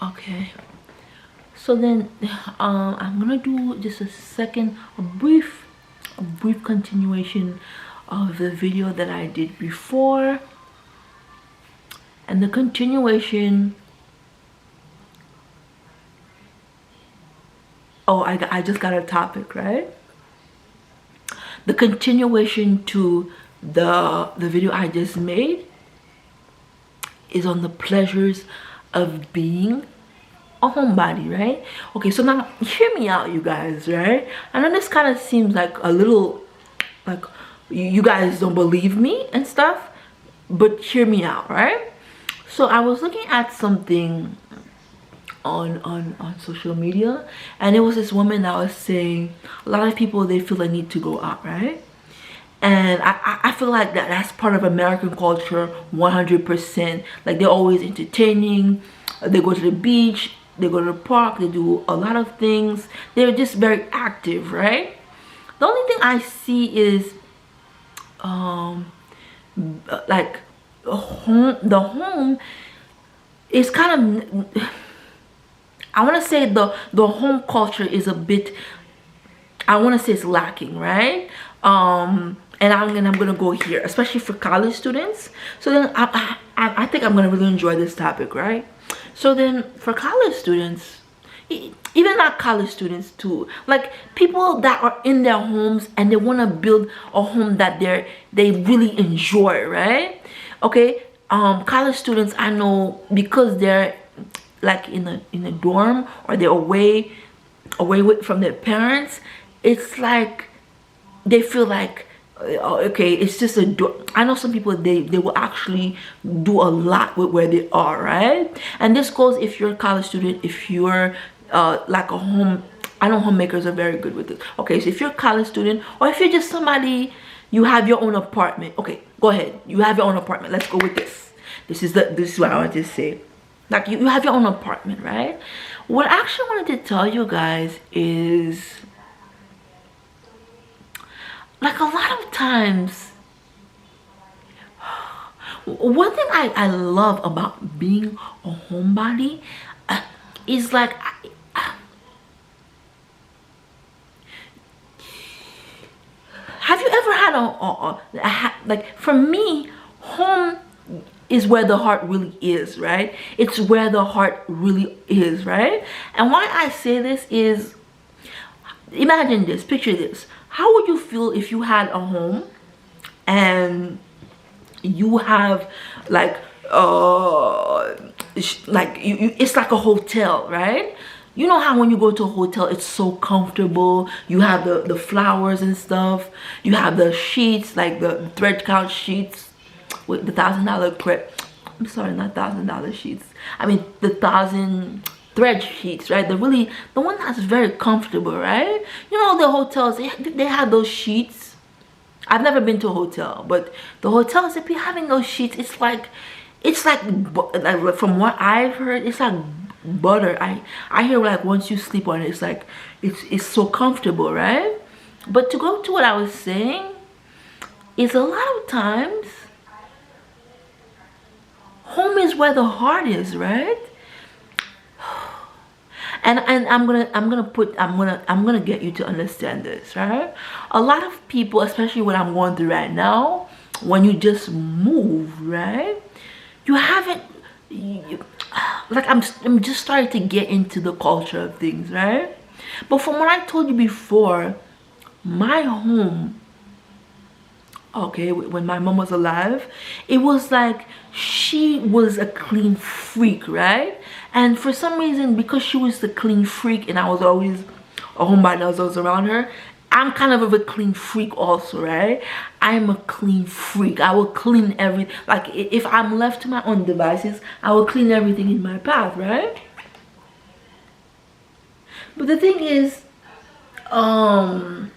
Okay, so then I'm gonna do just a brief continuation of the video that I did before, and the continuation. Oh, I just got a topic, right? The continuation to the video I just made is on the pleasures of being a homebody, right? Okay, so now hear me out, you guys, right? I know this kind of seems like a little like you guys don't believe me and stuff, but hear me out, right? So I was looking at something on social media, and it was this woman that was saying a lot of people, they feel they need to go out, right? And I feel like that's part of American culture 100%. Like, they're always entertaining, they go to the beach, they go to the park, they do a lot of things, they're just very active, right? The only thing I see is like the home is kind of, I want to say the home culture is a bit, I want to say it's lacking, right? And I'm gonna go here, especially for college students. So then I think I'm gonna really enjoy this topic, right? So then for college students, even not college students too, like people that are in their homes and they want to build a home that they really enjoy, right? Okay, college students, I know, because they're like in a dorm, or they're away from their parents, it's like they feel like, okay, it's just I know some people, they will actually do a lot with where they are, right? And this goes if you're a college student, if you're like a home, I know homemakers are very good with this. Okay, so if you're a college student, or if you're just somebody, you have your own apartment. Okay, go ahead, you have your own apartment. Let's go with this. This is what I want to say. Like, you have your own apartment, right? What I actually wanted to tell you guys is, like, a lot of times, one thing I love about being a homebody is like, have you ever had like, for me, home is where the heart really is, right? It's where the heart really is, right? And why I say this is, imagine this, picture this. How would you feel if you had a home and you have like it's like a hotel, right? You know how when you go to a hotel, it's so comfortable. You have the flowers and stuff. You have the sheets, like the thread count sheets with the $1,000 crib. I'm sorry, not $1,000 sheets. I mean the 1,000 thread sheets, right? The one that's very comfortable, right? You know, the hotels, they have those sheets. I've never been to a hotel, but the hotels, if you're having those sheets, it's like from what I've heard, it's like butter. I hear, like, once you sleep on it, it's like it's so comfortable, right? But to go to what I was saying, is a lot of times home is where the heart is, right? And I'm gonna get you to understand this, right? A lot of people, especially what I'm going through right now, when you just move, right, you haven't, like, I'm just starting to get into the culture of things, right? But from what I told you before, my home, okay, when my mom was alive, it was like she was a clean freak, right? And for some reason, because she was the clean freak and I was always a homebody, I was always around her, I'm kind of a clean freak also, right? I'm a clean freak. I will clean everything. Like, if I'm left to my own devices, I will clean everything in my path, right? But the thing is, I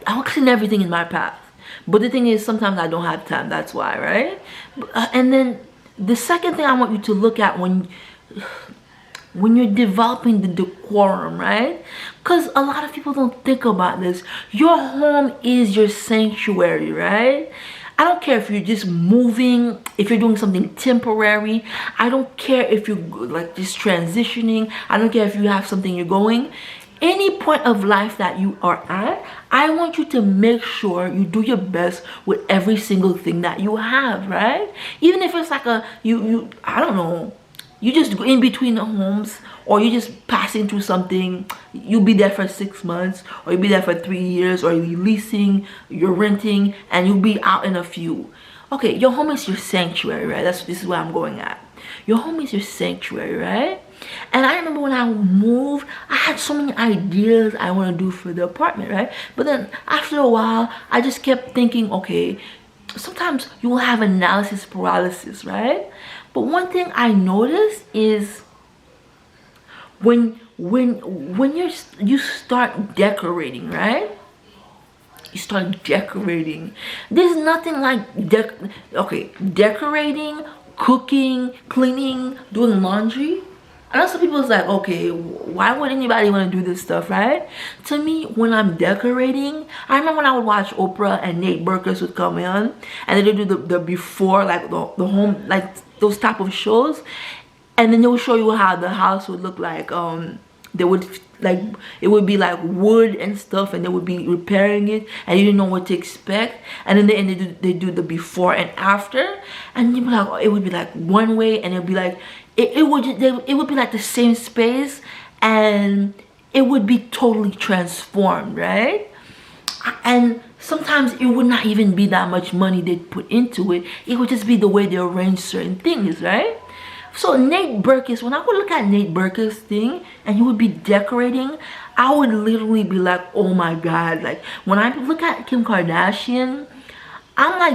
will clean everything in my path. But the thing is, sometimes I don't have time, that's why, right? And then the second thing I want you to look at when you're developing the decorum, right? Because a lot of people don't think about this. Your home is your sanctuary, right? I don't care if you're just moving, if you're doing something temporary. I don't care if you're like just transitioning. I don't care if you have something you're going. Any point of life that you are at, I want you to make sure you do your best with every single thing that you have, right? Even if it's like I don't know, you just in between the homes, or you're just passing through something. You'll be there for 6 months, or you'll be there for 3 years, or you're leasing, you're renting, and you'll be out in a few. Okay, your home is your sanctuary, right? This is where I'm going at. Your home is your sanctuary, right? And I remember when I moved, I had so many ideas I want to do for the apartment, right? But then after a while, I just kept thinking, okay, sometimes you will have analysis paralysis, right? But one thing I noticed is when you start decorating, right? You start decorating. There's nothing like decorating, cooking, cleaning, doing laundry. I know some people's like, okay, why would anybody want to do this stuff, right? To me, when I'm decorating, I remember when I would watch Oprah and Nate Berkus would come in, and they would do the before, like the home, like those type of shows, and then they would show you how the house would look like. They would like, it would be like wood and stuff, and they would be repairing it, and you didn't know what to expect. And then they do the before and after, and you'd be like, it would be like one way, and it'd be like it would be like the same space, and it would be totally transformed, right? And sometimes it would not even be that much money they put into it. It would just be the way they arrange certain things, right? So Nate Berkus, when I would look at Nate Berkus thing and he would be decorating, I would literally be like, oh my God. Like when I look at Kim Kardashian, I'm like,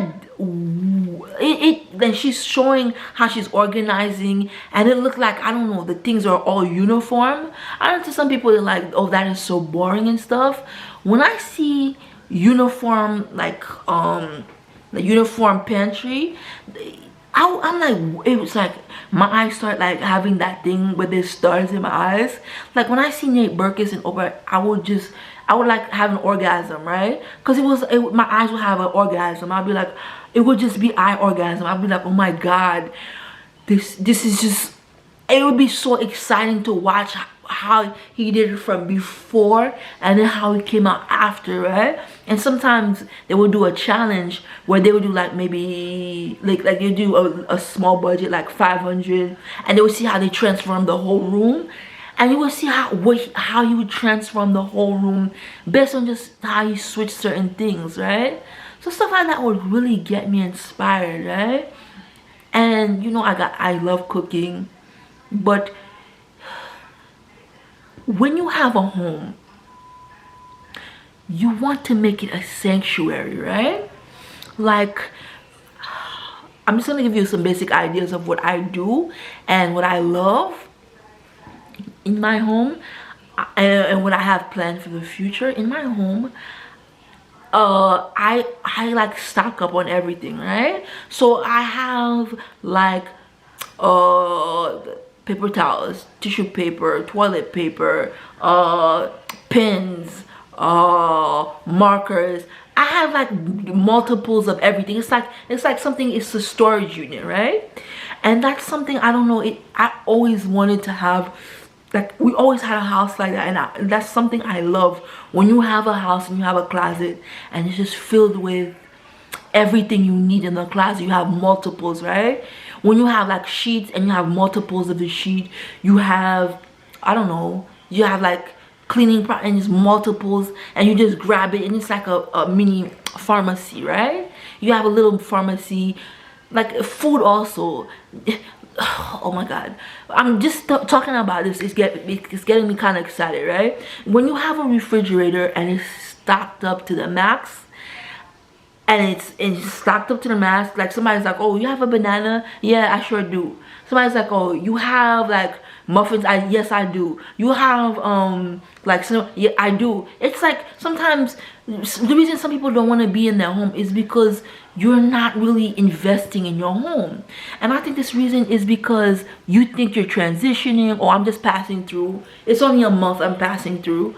then she's showing how she's organizing, and it looked like, I don't know, the things are all uniform. I know to some people they're like, oh, that is so boring and stuff. When I see uniform, like the uniform pantry, I'm like, it was like my eyes start like having that thing where there's stars in my eyes. Like when I see Nate Berkus and Oprah, I would like have an orgasm, right? Because my eyes would have an orgasm. I'd be like, it would just be eye orgasm. I'd be like, oh my God, this is just, it would be so exciting to watch how he did it from before and then how it came out after, right? And sometimes they would do a challenge where they would do like maybe like they do a small budget, like 500, and they would see how they transform the whole room. And you will see how he would transform the whole room based on just how he switched certain things, right? So stuff like that would really get me inspired, right? And you know, I love cooking, but when you have a home, you want to make it a sanctuary, right? Like, I'm just gonna give you some basic ideas of what I do and what I love in my home, and what I have planned for the future. In my home, I like stock up on everything, right? So I have like paper towels, tissue paper, toilet paper, pens, markers. I have like multiples of everything. It's like something, it's a storage unit, right? And that's something, I don't know, I always wanted to have. Like, we always had a house like that, and that's something I love. When you have a house and you have a closet and it's just filled with everything you need in the closet, you have multiples, right? When you have like sheets and you have multiples of the sheet, you have, I don't know, you have like cleaning and it's multiples, and you just grab it and it's like a mini pharmacy, right? You have a little pharmacy, like food also. Oh my God, I'm just talking about this, it's getting me kind of excited, right? When you have a refrigerator and it's stocked up to the max, and it's stocked up to the max, like somebody's like, oh, you have a banana? Yeah, I sure do. Somebody's like, oh, you have like muffins? Yes, I do. You have like, so yeah, I do. It's like sometimes the reason some people don't want to be in their home is because you're not really investing in your home. And I think this reason is because you think you're transitioning, or I'm just passing through. It's only a month I'm passing through.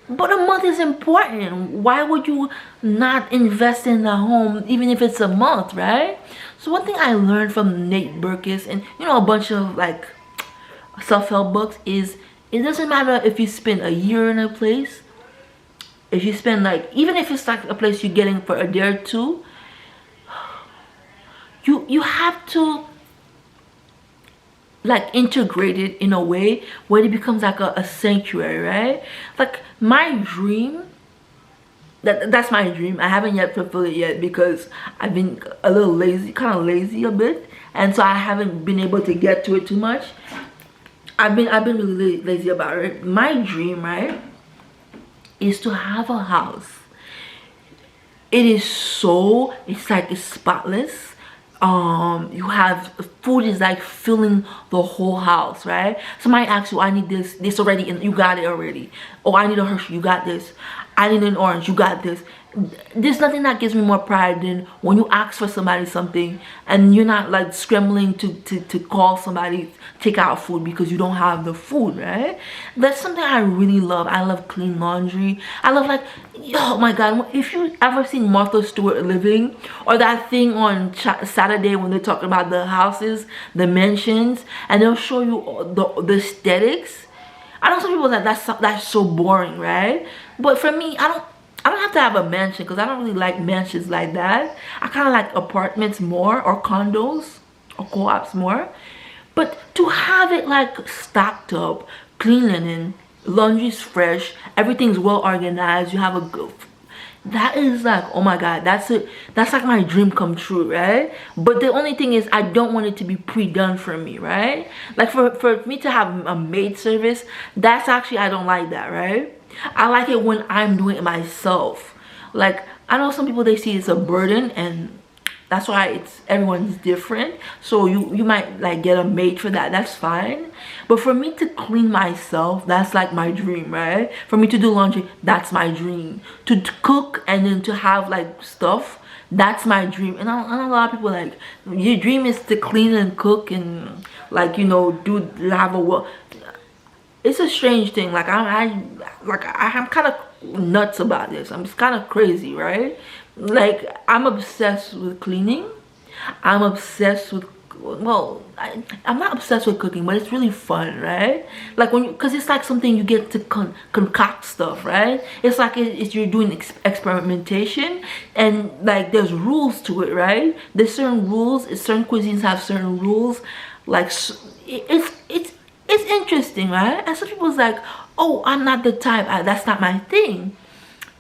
But a month is important. Why would you not invest in the home even if it's a month, right? So one thing I learned from Nate Burkus and a bunch of like self-help books is it doesn't matter if you spend a year in a place. If you spend like, even if it's like a place you're getting for a day or two, you have to like integrate it in a way where it becomes like a sanctuary, right? Like my dream, that's my dream. I haven't yet fulfilled it yet because I've been a little lazy, kind of lazy a bit, and so I haven't been able to get to it too much. I've been really lazy about it. My dream, right, is to have a house. It's like it's spotless. You have food is like filling the whole house, right? Somebody asks you, I need this already, and you got it already. Oh, I need a Hershey, you got this. I need an orange, you got this. There's nothing that gives me more pride than when you ask for somebody something and you're not like scrambling to call somebody take out food because you don't have the food, right? That's something I really love. I love clean laundry. I love like, oh my god, if you ever seen Martha Stewart Living or that thing on Saturday when they're talking about the houses, the mansions, and they'll show you the aesthetics. I know some people that's so boring, right? But for me, I don't have to have a mansion because I don't really like mansions like that. I kind of like apartments more, or condos or co-ops more. But to have it like stocked up, clean linen, laundry's fresh, everything's well organized, you have a good, that is like, oh my god, that's like my dream come true, right? But the only thing is I don't want it to be pre-done for me, right? Like for me to have a maid service, that's actually, I don't like that, right? I like it when I'm doing it myself. Like I know some people, they see it's a burden, and that's why everyone's different. So you might like get a maid for that, that's fine. But for me to clean myself, that's like my dream, right? For me to do laundry, that's my dream. To cook and then to have like stuff, that's my dream. And I know a lot of people like, your dream is to clean and cook and like, have a, it's a strange thing. Like I'm kind of nuts about this. I'm just kind of crazy, right? Like I'm obsessed with cleaning. I'm obsessed with, well, I'm not obsessed with cooking, but it's really fun, right? Like because it's like something you get to concoct stuff, right? It's like you're doing experimentation, and like there's rules to it, right? There's certain rules. Certain cuisines have certain rules. Like it's interesting, right? And some people's like, oh, I'm not the type, that's not my thing.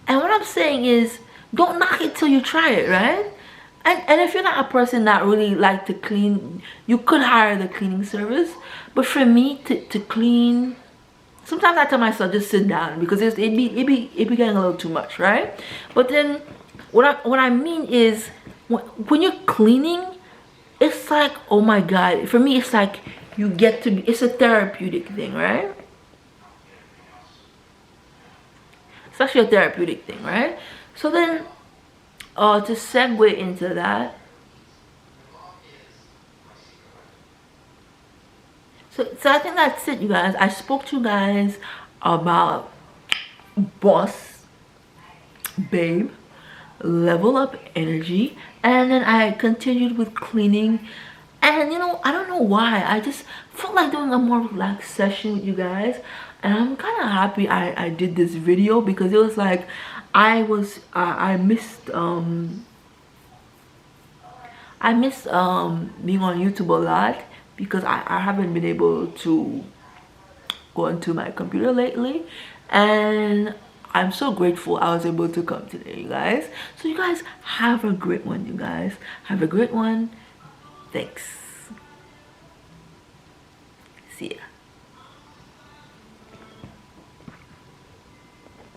And what I'm saying is, don't knock it till you try it, right? And if you're not a person that really like to clean, you could hire the cleaning service. But for me to clean, sometimes I tell myself just sit down, because it be getting a little too much, right? But then what I mean is, when you're cleaning, it's like, oh my god, for me it's like you get to be, it's a therapeutic thing, right? It's actually a therapeutic thing, right? So then to segue into that, so I think that's it, you guys. I spoke to you guys about boss babe, level up energy, and then I continued with cleaning. And I don't know why, I just felt like doing a more relaxed session with you guys, and I'm kind of happy I did this video, because it was like I missed being on YouTube a lot, because I haven't been able to go into my computer lately, and I'm so grateful I was able to come today, you guys. So you guys have a great one, you guys. Have a great one. Thanks. See ya.